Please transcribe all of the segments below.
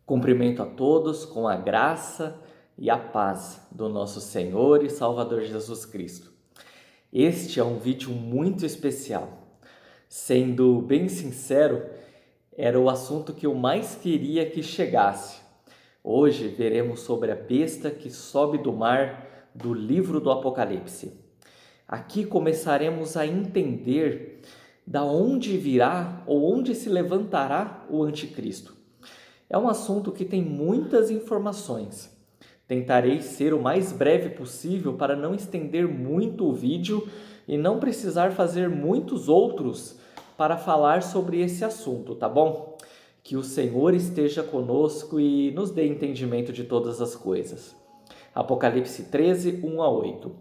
Cumprimento a todos com a graça e a paz do nosso Senhor e Salvador Jesus Cristo. Este é um vídeo muito especial. Sendo bem sincero, era o assunto que eu mais queria que chegasse. Hoje veremos sobre a besta que sobe do mar do livro do Apocalipse. Aqui começaremos a entender da onde virá ou onde se levantará o anticristo. É um assunto que tem muitas informações. Tentarei ser o mais breve possível para não estender muito o vídeo e não precisar fazer muitos outros para falar sobre esse assunto, tá bom? Que o Senhor esteja conosco e nos dê entendimento de todas as coisas. Apocalipse 13, 1 a 8.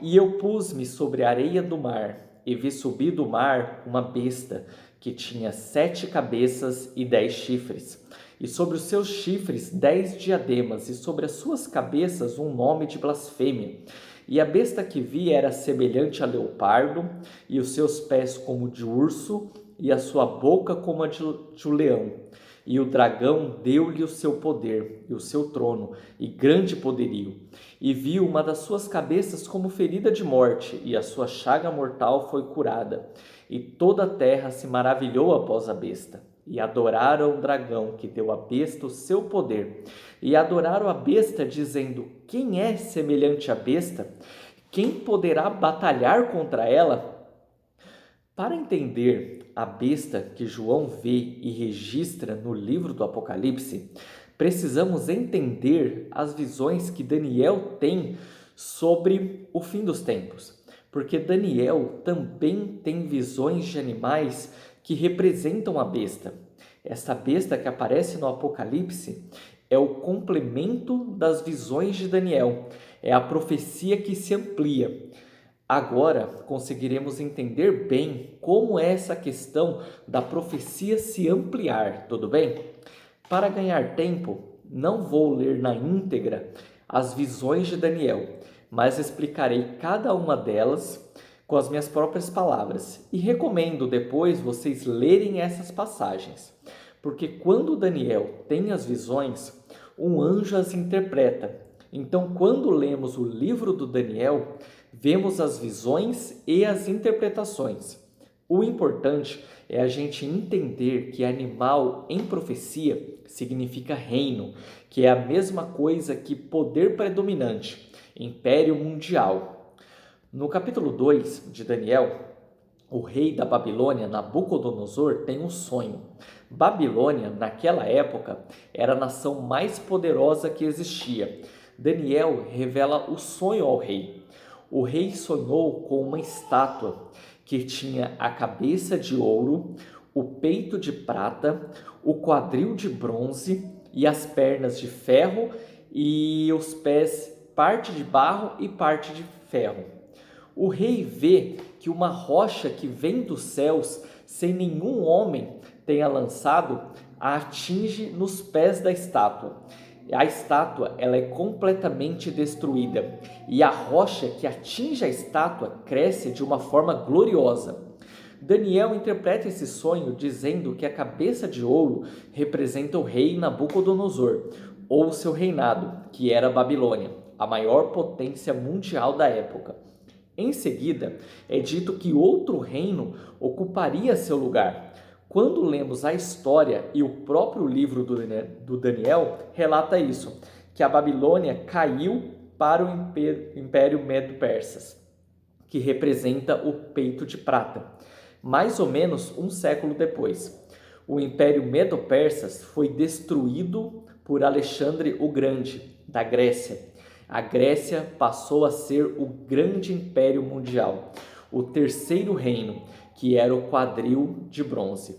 E eu pus-me sobre a areia do mar, e vi subir do mar uma besta, que tinha 7 cabeças e 10 chifres, e sobre os seus chifres 10 diademas, e sobre as suas cabeças um nome de blasfêmia. E a besta que vi era semelhante a leopardo, e os seus pés como de urso, e a sua boca como a de um leão. E o dragão deu-lhe o seu poder e o seu trono e grande poderio. E viu uma das suas cabeças como ferida de morte, e a sua chaga mortal foi curada. E toda a terra se maravilhou após a besta. E adoraram o dragão que deu à besta o seu poder. E adoraram a besta, dizendo: quem é semelhante à besta? Quem poderá batalhar contra ela? Para entender a besta que João vê e registra no livro do Apocalipse, precisamos entender as visões que Daniel tem sobre o fim dos tempos, porque Daniel também tem visões de animais que representam a besta. Essa besta que aparece no Apocalipse é o complemento das visões de Daniel, é a profecia que se amplia. Agora conseguiremos entender bem como é essa questão da profecia se ampliar, tudo bem? Para ganhar tempo, não vou ler na íntegra as visões de Daniel, mas explicarei cada uma delas com as minhas próprias palavras e recomendo depois vocês lerem essas passagens, porque quando Daniel tem as visões, um anjo as interpreta. Então, quando lemos o livro do Daniel, vemos as visões e as interpretações. O importante é a gente entender que animal em profecia significa reino, que é a mesma coisa que poder predominante, império mundial. No capítulo 2 de Daniel, o rei da Babilônia, Nabucodonosor, tem um sonho. Babilônia, naquela época, era a nação mais poderosa que existia. Daniel revela o sonho ao rei. O rei sonhou com uma estátua que tinha a cabeça de ouro, o peito de prata, o quadril de bronze e as pernas de ferro e os pés parte de barro e parte de ferro. O rei vê que uma rocha que vem dos céus, sem nenhum homem tenha lançado, a atinge nos pés da estátua. A estátua ela é completamente destruída e a rocha que atinge a estátua cresce de uma forma gloriosa. Daniel interpreta esse sonho dizendo que a cabeça de ouro representa o rei Nabucodonosor, ou seu reinado, que era a Babilônia, a maior potência mundial da época. Em seguida, é dito que outro reino ocuparia seu lugar. Quando lemos a história e o próprio livro do Daniel relata isso, que a Babilônia caiu para o Império Medo-Persas, que representa o peito de prata, mais ou menos um século depois. O Império Medo-Persas foi destruído por Alexandre o Grande, da Grécia. A Grécia passou a ser o grande império mundial, o terceiro reino, que era o quadril de bronze.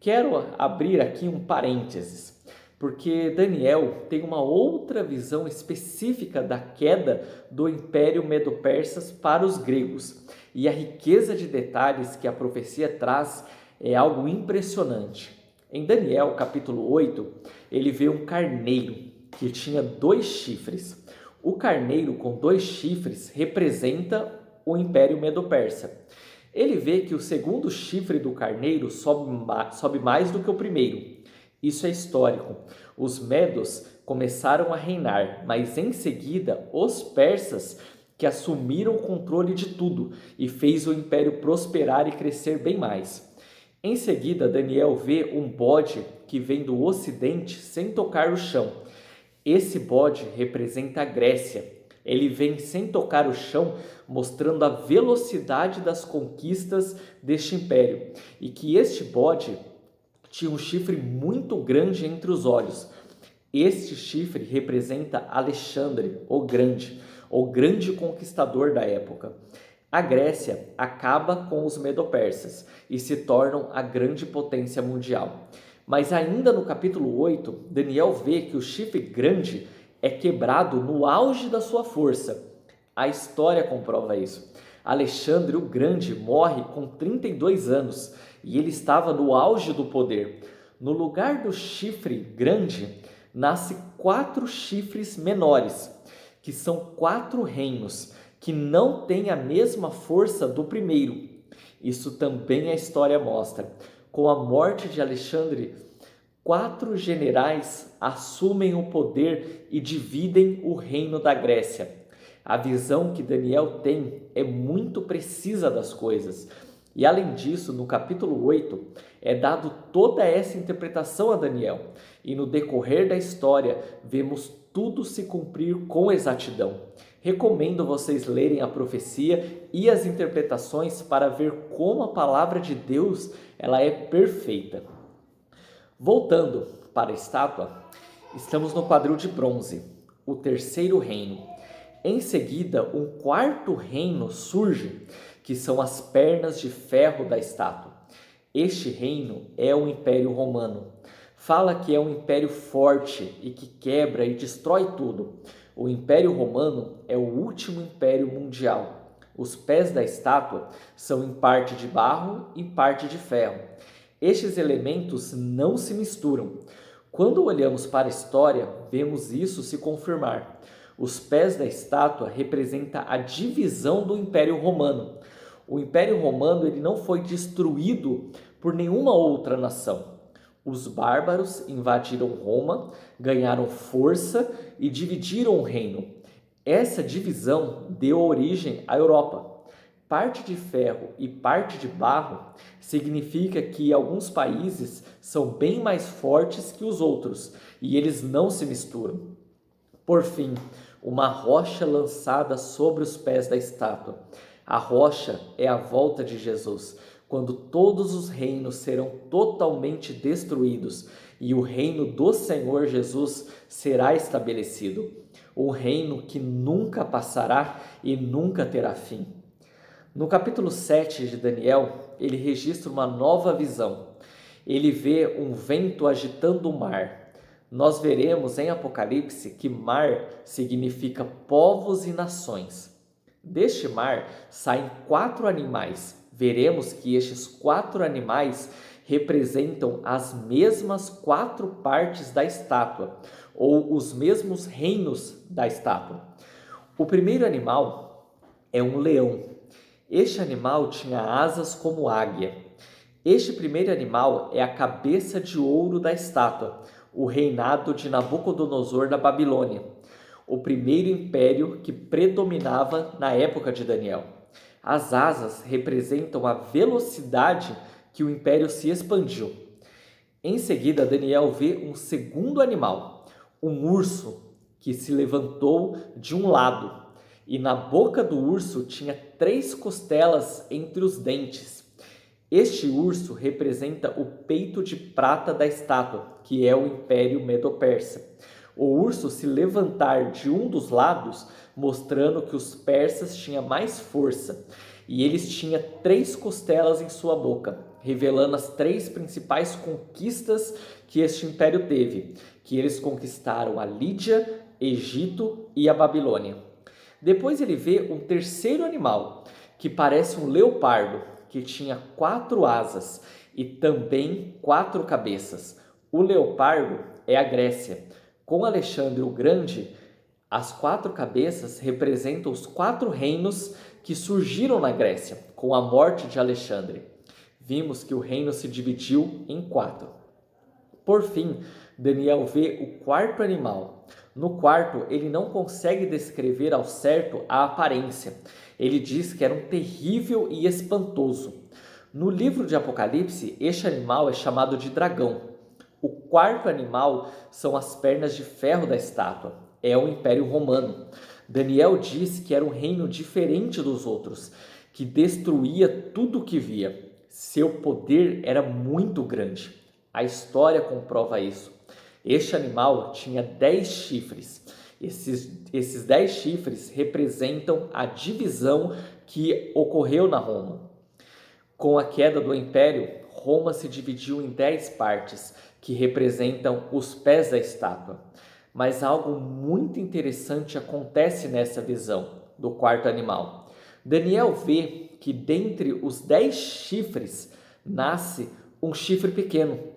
Quero abrir aqui um parênteses, porque Daniel tem uma outra visão específica da queda do Império Medo-Persas para os gregos, e a riqueza de detalhes que a profecia traz é algo impressionante. Em Daniel, capítulo 8, ele vê um carneiro que tinha 2 chifres. O carneiro com 2 chifres representa o Império Medo-Persa. Ele vê que o segundo chifre do carneiro sobe mais do que o primeiro. Isso é histórico. Os medos começaram a reinar, mas em seguida os persas que assumiram o controle de tudo e fez o império prosperar e crescer bem mais. Em seguida, Daniel vê um bode que vem do ocidente sem tocar o chão. Esse bode representa a Grécia. Ele vem sem tocar o chão, mostrando a velocidade das conquistas deste império, e que este bode tinha um chifre muito grande entre os olhos. Este chifre representa Alexandre, o grande conquistador da época. A Grécia acaba com os medo-persas e se tornam a grande potência mundial. Mas ainda no capítulo 8, Daniel vê que o chifre grande é quebrado no auge da sua força. A história comprova isso. Alexandre o Grande morre com 32 anos e ele estava no auge do poder. No lugar do chifre grande, nasce 4 chifres menores, que são 4 reinos, que não têm a mesma força do primeiro. Isso também a história mostra. Com a morte de Alexandre, 4 generais assumem o poder e dividem o reino da Grécia. A visão que Daniel tem é muito precisa das coisas. E além disso, no capítulo 8, é dado toda essa interpretação a Daniel. E no decorrer da história, vemos tudo se cumprir com exatidão. Recomendo vocês lerem a profecia e as interpretações para ver como a palavra de Deus ela é perfeita. Voltando para a estátua, estamos no quadril de bronze, o terceiro reino. Em seguida, um quarto reino surge, que são as pernas de ferro da estátua. Este reino é o Império Romano. Fala que é um império forte e que quebra e destrói tudo. O Império Romano é o último império mundial. Os pés da estátua são em parte de barro e parte de ferro. Estes elementos não se misturam. Quando olhamos para a história, vemos isso se confirmar. Os pés da estátua representam a divisão do Império Romano. O Império Romano ele não foi destruído por nenhuma outra nação. Os bárbaros invadiram Roma, ganharam força e dividiram o reino. Essa divisão deu origem à Europa. Parte de ferro e parte de barro significa que alguns países são bem mais fortes que os outros e eles não se misturam. Por fim, uma rocha lançada sobre os pés da estátua. A rocha é a volta de Jesus, quando todos os reinos serão totalmente destruídos e o reino do Senhor Jesus será estabelecido. Um reino que nunca passará e nunca terá fim. No capítulo 7 de Daniel, ele registra uma nova visão. Ele vê um vento agitando o mar. Nós veremos em Apocalipse que mar significa povos e nações. Deste mar saem 4 animais. Veremos que estes 4 animais representam as mesmas 4 partes da estátua, ou os mesmos reinos da estátua. O primeiro animal é um leão. Este animal tinha asas como águia. Este primeiro animal é a cabeça de ouro da estátua, o reinado de Nabucodonosor da Babilônia, o primeiro império que predominava na época de Daniel. As asas representam a velocidade que o império se expandiu. Em seguida, Daniel vê um segundo animal, um urso, que se levantou de um lado. E na boca do urso tinha 3 costelas entre os dentes. Este urso representa o peito de prata da estátua, que é o Império Medo-Persa. O urso se levantar de um dos lados, mostrando que os persas tinham mais força. E eles tinham 3 costelas em sua boca, revelando as 3 principais conquistas que este império teve, que eles conquistaram a Lídia, Egito e a Babilônia. Depois ele vê um terceiro animal, que parece um leopardo, que tinha 4 asas e também 4 cabeças. O leopardo é a Grécia. Com Alexandre o Grande, as 4 cabeças representam os 4 reinos que surgiram na Grécia com a morte de Alexandre. Vimos que o reino se dividiu em 4. Por fim, Daniel vê o quarto animal. No quarto, ele não consegue descrever ao certo a aparência. Ele diz que era um terrível e espantoso. No livro de Apocalipse, este animal é chamado de dragão. O quarto animal são as pernas de ferro da estátua. É o Império Romano. Daniel diz que era um reino diferente dos outros, que destruía tudo o que via. Seu poder era muito grande. A história comprova isso. Este animal tinha 10 chifres. Esses 10 chifres representam a divisão que ocorreu na Roma. Com a queda do Império, Roma se dividiu em 10 partes, que representam os pés da estátua. Mas algo muito interessante acontece nessa visão do quarto animal. Daniel vê que dentre os 10 chifres nasce um chifre pequeno.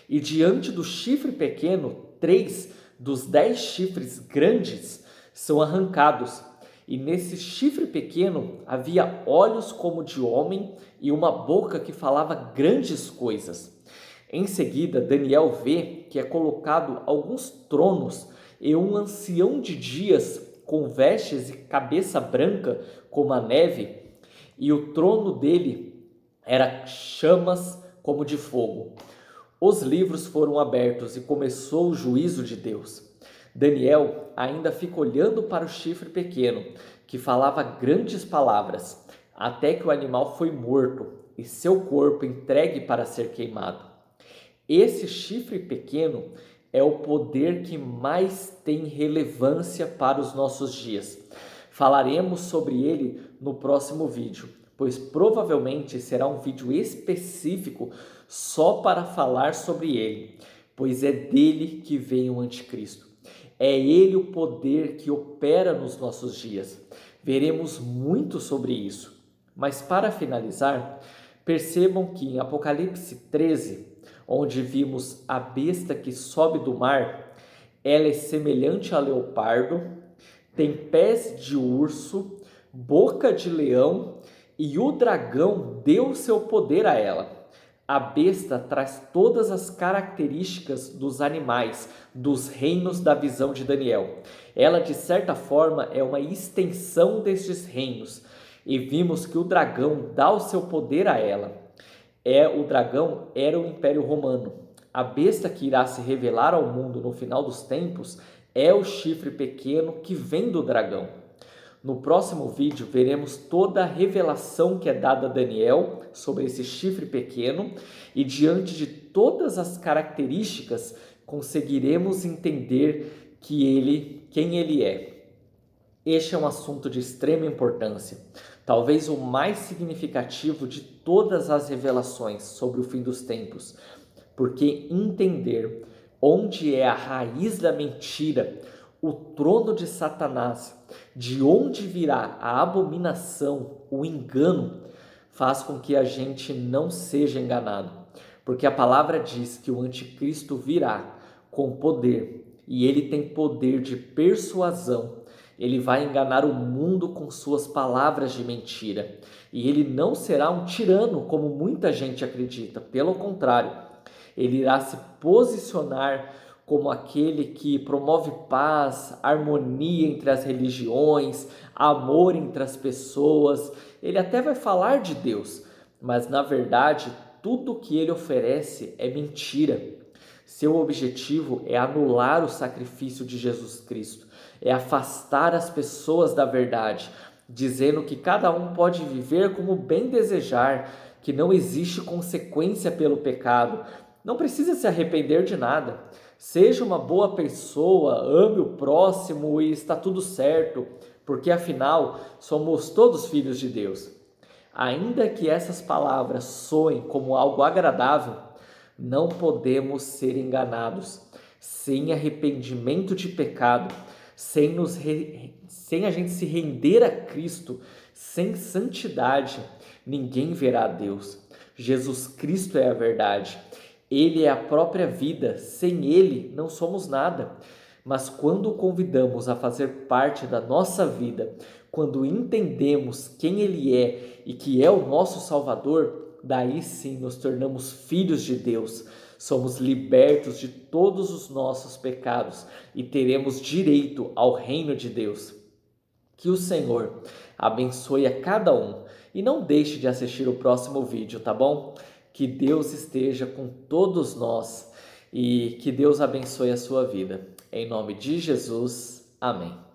E diante do chifre pequeno, 3 dos 10 chifres grandes são arrancados. E nesse chifre pequeno havia olhos como de homem e uma boca que falava grandes coisas. Em seguida, Daniel vê que é colocado alguns tronos e um ancião de dias com vestes e cabeça branca como a neve, e o trono dele era chamas como de fogo. Os livros foram abertos e começou o juízo de Deus. Daniel ainda fica olhando para o chifre pequeno, que falava grandes palavras, até que o animal foi morto e seu corpo entregue para ser queimado. Esse chifre pequeno é o poder que mais tem relevância para os nossos dias. Falaremos sobre ele no próximo vídeo, pois provavelmente será um vídeo específico só para falar sobre ele, pois é dele que vem o anticristo. É ele o poder que opera nos nossos dias. Veremos muito sobre isso. Mas para finalizar, percebam que em Apocalipse 13, onde vimos a besta que sobe do mar, ela é semelhante a leopardo, tem pés de urso, boca de leão, e o dragão deu seu poder a ela. A besta traz todas as características dos animais, dos reinos da visão de Daniel. Ela, de certa forma, é uma extensão destes reinos. E vimos que o dragão dá o seu poder a ela. O dragão era o Império Romano. A besta que irá se revelar ao mundo no final dos tempos é o chifre pequeno que vem do dragão. No próximo vídeo veremos toda a revelação que é dada a Daniel sobre esse chifre pequeno e diante de todas as características conseguiremos entender quem ele é. Este é um assunto de extrema importância, talvez o mais significativo de todas as revelações sobre o fim dos tempos, porque entender onde é a raiz da mentira, o trono de Satanás, de onde virá a abominação, o engano, faz com que a gente não seja enganado. Porque a palavra diz que o anticristo virá com poder, e ele tem poder de persuasão. Ele vai enganar o mundo com suas palavras de mentira. E ele não será um tirano, como muita gente acredita. Pelo contrário, ele irá se posicionar como aquele que promove paz, harmonia entre as religiões, amor entre as pessoas. Ele até vai falar de Deus, mas na verdade tudo que ele oferece é mentira. Seu objetivo é anular o sacrifício de Jesus Cristo, é afastar as pessoas da verdade, dizendo que cada um pode viver como bem desejar, que não existe consequência pelo pecado, não precisa se arrepender de nada. Seja uma boa pessoa, ame o próximo e está tudo certo, porque afinal somos todos filhos de Deus. Ainda que essas palavras soem como algo agradável, não podemos ser enganados. Sem arrependimento de pecado, sem a gente se render a Cristo, sem santidade, ninguém verá a Deus. Jesus Cristo é a verdade. Ele é a própria vida, sem Ele não somos nada. Mas quando o convidamos a fazer parte da nossa vida, quando entendemos quem Ele é e que é o nosso Salvador, daí sim nos tornamos filhos de Deus. somos libertos de todos os nossos pecados e teremos direito ao reino de Deus. Que o Senhor abençoe a cada um e não deixe de assistir o próximo vídeo, tá bom? Que Deus esteja com todos nós e que Deus abençoe a sua vida. Em nome de Jesus, amém.